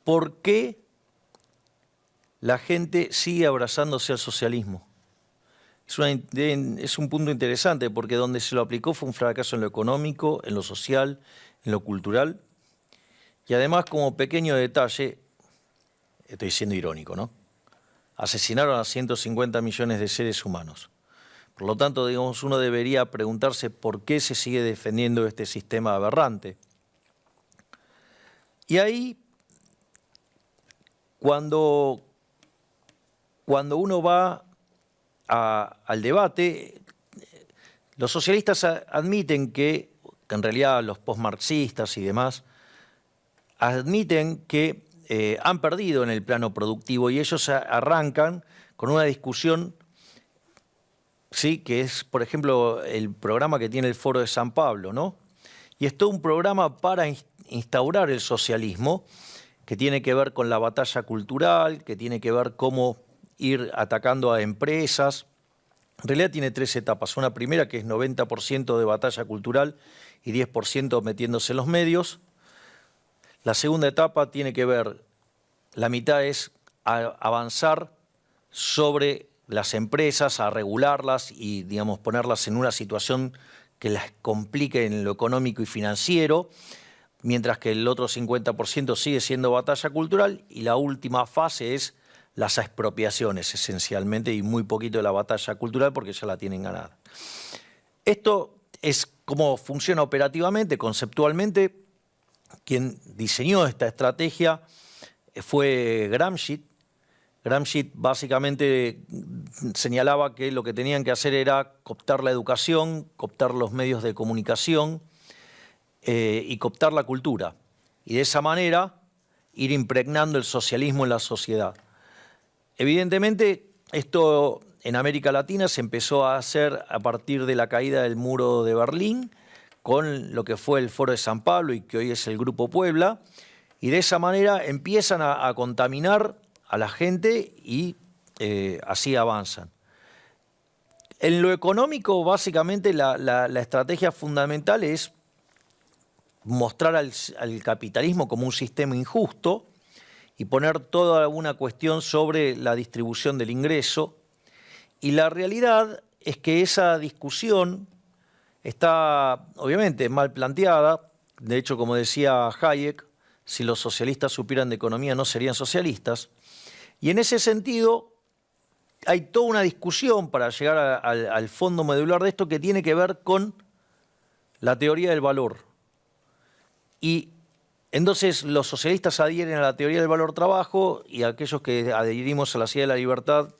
¿por qué la gente sigue abrazándose al socialismo? Es un punto interesante porque donde se lo aplicó fue un fracaso en lo económico, en lo social, en lo cultural. Y además, como pequeño detalle, estoy siendo irónico, ¿no? Asesinaron a 150 millones de seres humanos. Por lo tanto, digamos, uno debería preguntarse por qué se sigue defendiendo este sistema aberrante. Y ahí, cuando uno va al debate, los socialistas admiten que en realidad los postmarxistas y demás, admiten que han perdido en el plano productivo y ellos arrancan con una discusión, ¿sí?, que es, por ejemplo, el programa que tiene el Foro de San Pablo, ¿no? Y es todo un programa para instaurar el socialismo, que tiene que ver con la batalla cultural, que tiene que ver cómo ir atacando a empresas. En realidad tiene 3 etapas. Una primera que es 90% de batalla cultural y 10% metiéndose en los medios. La segunda etapa tiene que ver, la mitad es avanzar sobre las empresas, a regularlas y, digamos, ponerlas en una situación que las complique en lo económico y financiero, mientras que el otro 50% sigue siendo batalla cultural y la última fase es las expropiaciones, esencialmente, y muy poquito de la batalla cultural porque ya la tienen ganada. Esto es cómo funciona operativamente, conceptualmente. Quien diseñó esta estrategia fue Gramsci. Gramsci básicamente señalaba que lo que tenían que hacer era cooptar la educación, cooptar los medios de comunicación y cooptar la cultura. Y de esa manera ir impregnando el socialismo en la sociedad. Evidentemente, esto en América Latina se empezó a hacer a partir de la caída del muro de Berlín, con lo que fue el Foro de San Pablo y que hoy es el Grupo Puebla, y de esa manera empiezan a contaminar a la gente y así avanzan. En lo económico, básicamente, la estrategia fundamental es mostrar al capitalismo como un sistema injusto y poner toda una cuestión sobre la distribución del ingreso. Y la realidad es que esa discusión está obviamente mal planteada. De hecho, como decía Hayek, si los socialistas supieran de economía no serían socialistas. Y en ese sentido hay toda una discusión para llegar al fondo medular de esto que tiene que ver con la teoría del valor. Y entonces los socialistas adhieren a la teoría del valor trabajo y aquellos que adherimos a la idea de la libertad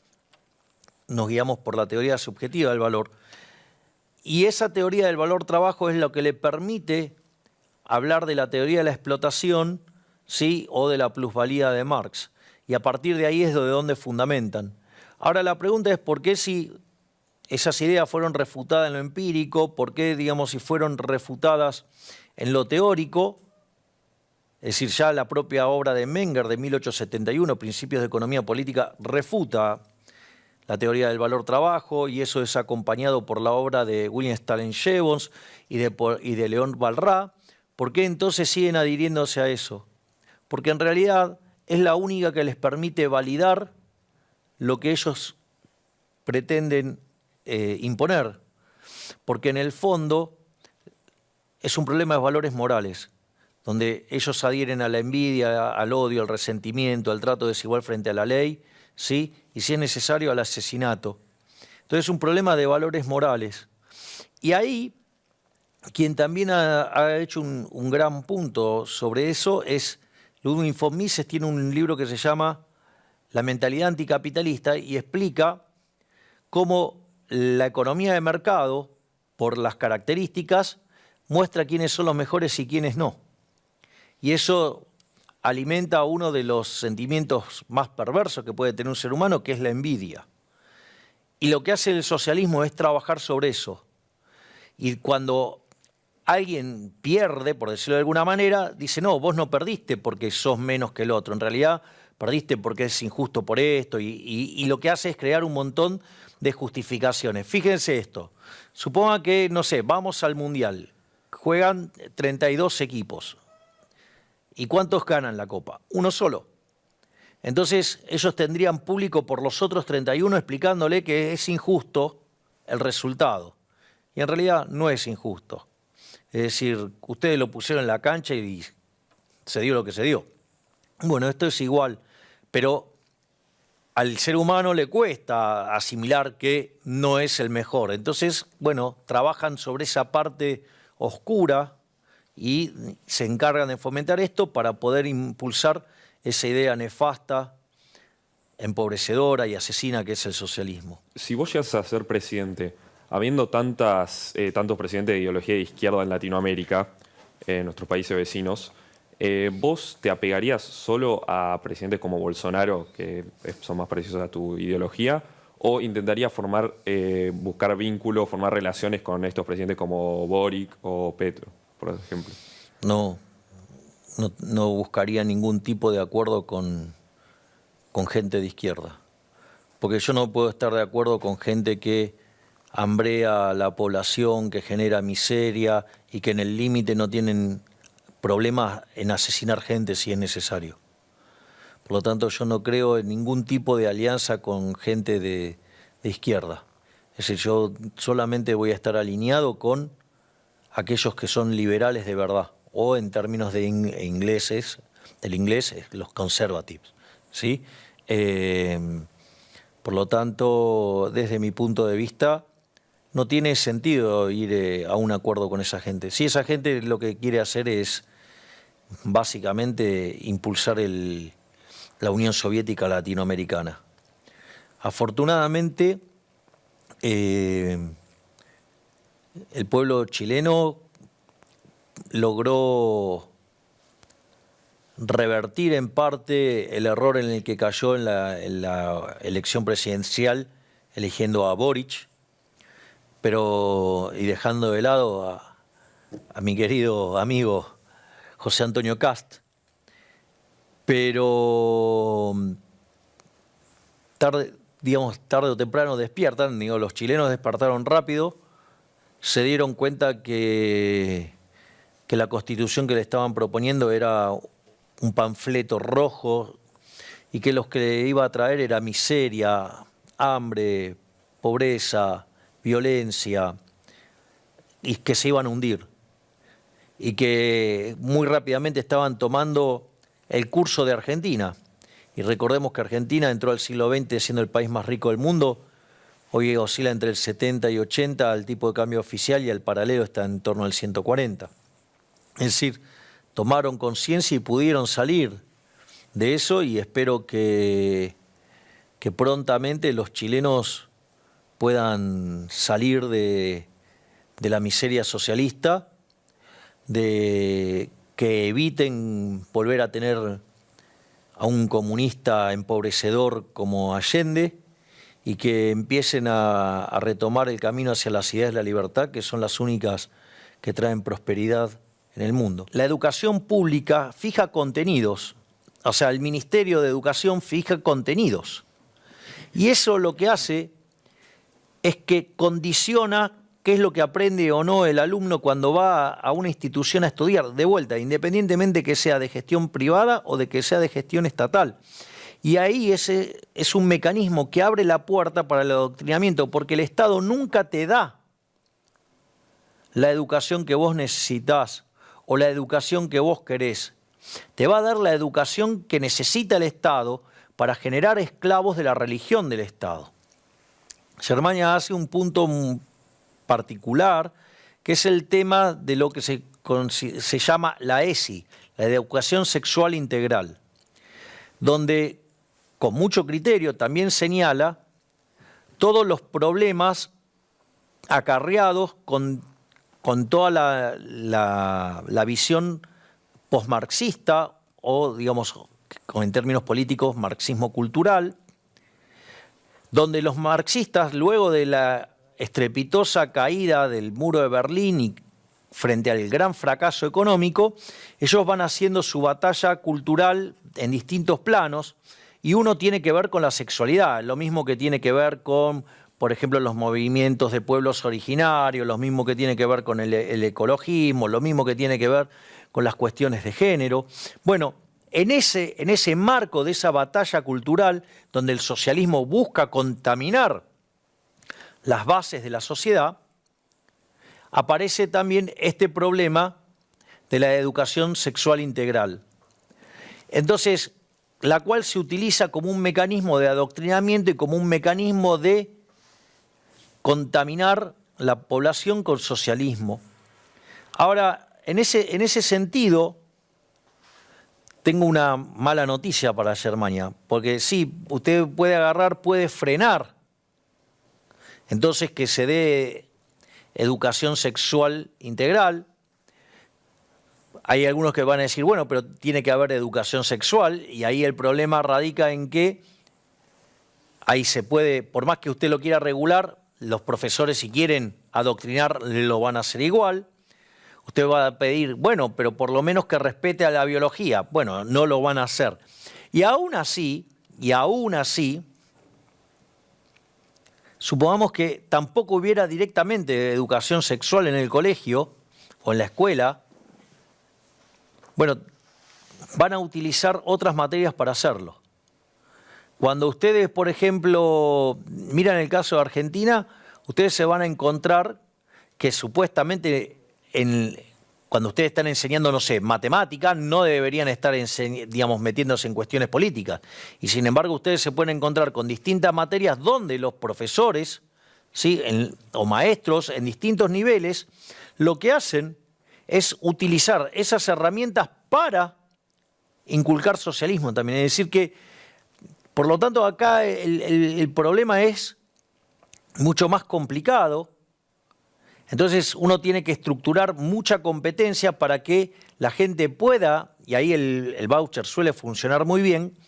nos guiamos por la teoría subjetiva del valor. Y esa teoría del valor trabajo es lo que le permite hablar de la teoría de la explotación, ¿sí?, o de la plusvalía de Marx. Y a partir de ahí es de donde fundamentan. Ahora la pregunta es por qué si esas ideas fueron refutadas en lo empírico, por qué, digamos, si fueron refutadas en lo teórico. Es decir, ya la propia obra de Menger de 1871, Principios de Economía Política, refuta la teoría del valor trabajo, y eso es acompañado por la obra de William Stalin Jevons y de León Walras. ¿Por qué entonces siguen adhiriéndose a eso? Porque en realidad es la única que les permite validar lo que ellos pretenden imponer. Porque en el fondo es un problema de valores morales, donde ellos adhieren a la envidia, al odio, al resentimiento, al trato desigual frente a la ley, ¿sí?, y si es necesario al asesinato. Entonces es un problema de valores morales. Y ahí, quien también ha hecho un gran punto sobre eso es Ludwig von Mises. Tiene un libro que se llama La mentalidad anticapitalista y explica cómo la economía de mercado, por las características, muestra quiénes son los mejores y quiénes no. Y eso alimenta uno de los sentimientos más perversos que puede tener un ser humano, que es la envidia. Y lo que hace el socialismo es trabajar sobre eso. Y cuando alguien pierde, por decirlo de alguna manera, dice, no, vos no perdiste porque sos menos que el otro. En realidad, perdiste porque es injusto por esto. Y lo que hace es crear un montón de justificaciones. Fíjense esto. Suponga que, no sé, vamos al Mundial. Juegan 32 equipos. ¿Y cuántos ganan la Copa? Uno solo. Entonces ellos tendrían público por los otros 31 explicándole que es injusto el resultado. Y en realidad no es injusto. Es decir, ustedes lo pusieron en la cancha y se dio lo que se dio. Bueno, esto es igual, pero al ser humano le cuesta asimilar que no es el mejor. Entonces, bueno, trabajan sobre esa parte oscura y se encargan de fomentar esto para poder impulsar esa idea nefasta, empobrecedora y asesina que es el socialismo. Si vos llegas a ser presidente, habiendo tantos presidentes de ideología de izquierda en Latinoamérica, en nuestros países vecinos, ¿vos te apegarías solo a presidentes como Bolsonaro, que son más parecidos a tu ideología, o intentarías buscar vínculos, formar relaciones con estos presidentes como Boric o Petro, por ejemplo? No buscaría ningún tipo de acuerdo con gente de izquierda. Porque yo no puedo estar de acuerdo con gente que hambrea a la población, que genera miseria y que en el límite no tienen problemas en asesinar gente si es necesario. Por lo tanto, yo no creo en ningún tipo de alianza con gente de izquierda. Es decir, yo solamente voy a estar alineado con aquellos que son liberales de verdad, o en términos del inglés, los conservatives, ¿sí? Por lo tanto, desde mi punto de vista, no tiene sentido ir a un acuerdo con esa gente. Si esa gente lo que quiere hacer es básicamente impulsar la Unión Soviética latinoamericana. Afortunadamente, el pueblo chileno logró revertir en parte el error en el que cayó en la elección presidencial, eligiendo a Boric, y dejando de lado a mi querido amigo José Antonio Kast. Pero tarde o temprano despiertan, los chilenos despertaron rápido, se dieron cuenta que la constitución que le estaban proponiendo era un panfleto rojo y que lo que le iba a traer era miseria, hambre, pobreza, violencia, y que se iban a hundir. Y que muy rápidamente estaban tomando el curso de Argentina. Y recordemos que Argentina entró al siglo XX siendo el país más rico del mundo. Hoy oscila entre el 70 y 80 al tipo de cambio oficial y el paralelo está en torno al 140. Es decir, tomaron conciencia y pudieron salir de eso, y espero que prontamente los chilenos puedan salir de la miseria socialista, de que eviten volver a tener a un comunista empobrecedor como Allende, y que empiecen a retomar el camino hacia las ideas de la libertad, que son las únicas que traen prosperidad en el mundo. La educación pública fija contenidos, o sea, el Ministerio de Educación fija contenidos. Y eso lo que hace es que condiciona qué es lo que aprende o no el alumno cuando va a una institución a estudiar, de vuelta, independientemente que sea de gestión privada o de que sea de gestión estatal. Y ahí ese es un mecanismo que abre la puerta para el adoctrinamiento, porque el Estado nunca te da la educación que vos necesitás o la educación que vos querés. Te va a dar la educación que necesita el Estado para generar esclavos de la religión del Estado. Germania hace un punto particular, que es el tema de lo que se llama la ESI, la educación sexual integral, donde con mucho criterio también señala todos los problemas acarreados con toda la visión posmarxista, o digamos, en términos políticos, marxismo cultural, donde los marxistas, luego de la estrepitosa caída del muro de Berlín y frente al gran fracaso económico, ellos van haciendo su batalla cultural en distintos planos, y uno tiene que ver con la sexualidad, lo mismo que tiene que ver con por ejemplo, los movimientos de pueblos originarios, lo mismo que tiene que ver con el ecologismo, lo mismo que tiene que ver con las cuestiones de género. Bueno, en ese marco de esa batalla cultural, donde el socialismo busca contaminar las bases de la sociedad, aparece también este problema de la educación sexual integral. Entonces, la cual se utiliza como un mecanismo de adoctrinamiento y como un mecanismo de contaminar la población con socialismo. Ahora, en ese sentido, tengo una mala noticia para Germania, porque sí, usted puede frenar, entonces que se dé educación sexual integral. Hay algunos que van a decir, bueno, pero tiene que haber educación sexual, y ahí el problema radica en que ahí se puede, por más que usted lo quiera regular, los profesores, si quieren adoctrinar, lo van a hacer igual. Usted va a pedir, bueno, pero por lo menos que respete a la biología. Bueno, no lo van a hacer. Y aún así, supongamos que tampoco hubiera directamente educación sexual en el colegio o en la escuela. Bueno, van a utilizar otras materias para hacerlo. Cuando ustedes, por ejemplo, miran el caso de Argentina, ustedes se van a encontrar que supuestamente cuando ustedes están enseñando, no sé, matemática, no deberían estar, metiéndose en cuestiones políticas. Y sin embargo, ustedes se pueden encontrar con distintas materias donde los profesores, ¿sí?, o maestros en distintos niveles, lo que hacen es utilizar esas herramientas para inculcar socialismo también. Es decir que, por lo tanto, acá el problema es mucho más complicado. Entonces uno tiene que estructurar mucha competencia para que la gente pueda, y ahí el voucher suele funcionar muy bien,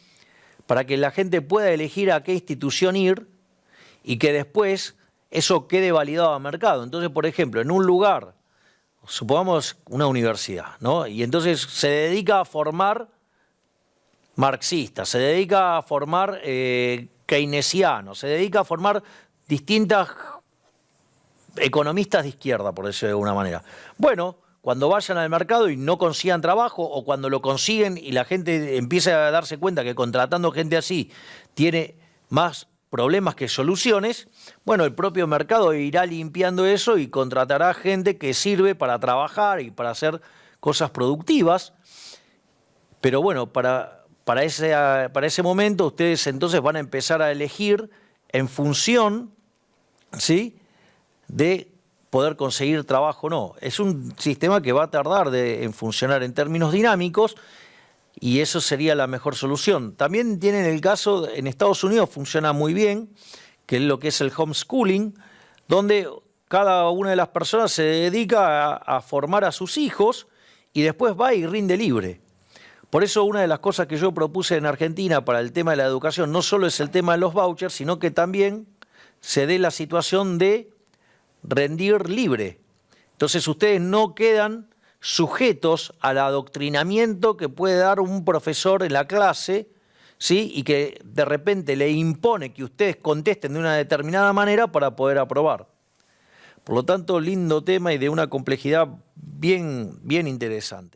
para que la gente pueda elegir a qué institución ir y que después eso quede validado a mercado. Entonces, por ejemplo, en un lugar, supongamos una universidad, ¿no?, y entonces se dedica a formar marxistas, se dedica a formar keynesianos, se dedica a formar distintas economistas de izquierda, por decirlo de alguna manera. Bueno, cuando vayan al mercado y no consigan trabajo, o cuando lo consiguen y la gente empieza a darse cuenta que contratando gente así tiene más problemas que soluciones, bueno, el propio mercado irá limpiando eso y contratará gente que sirve para trabajar y para hacer cosas productivas. Pero bueno, para ese momento ustedes entonces van a empezar a elegir en función, ¿sí?, de poder conseguir trabajo o no. Es un sistema que va a tardar en funcionar en términos dinámicos, y eso sería la mejor solución. También tienen el caso, en Estados Unidos funciona muy bien, que es lo que es el homeschooling, donde cada una de las personas se dedica a formar a sus hijos y después va y rinde libre. Por eso una de las cosas que yo propuse en Argentina para el tema de la educación no solo es el tema de los vouchers, sino que también se dé la situación de rendir libre. Entonces ustedes no quedan sujetos al adoctrinamiento que puede dar un profesor en la clase, ¿sí?, y que de repente le impone que ustedes contesten de una determinada manera para poder aprobar. Por lo tanto, lindo tema y de una complejidad bien interesante.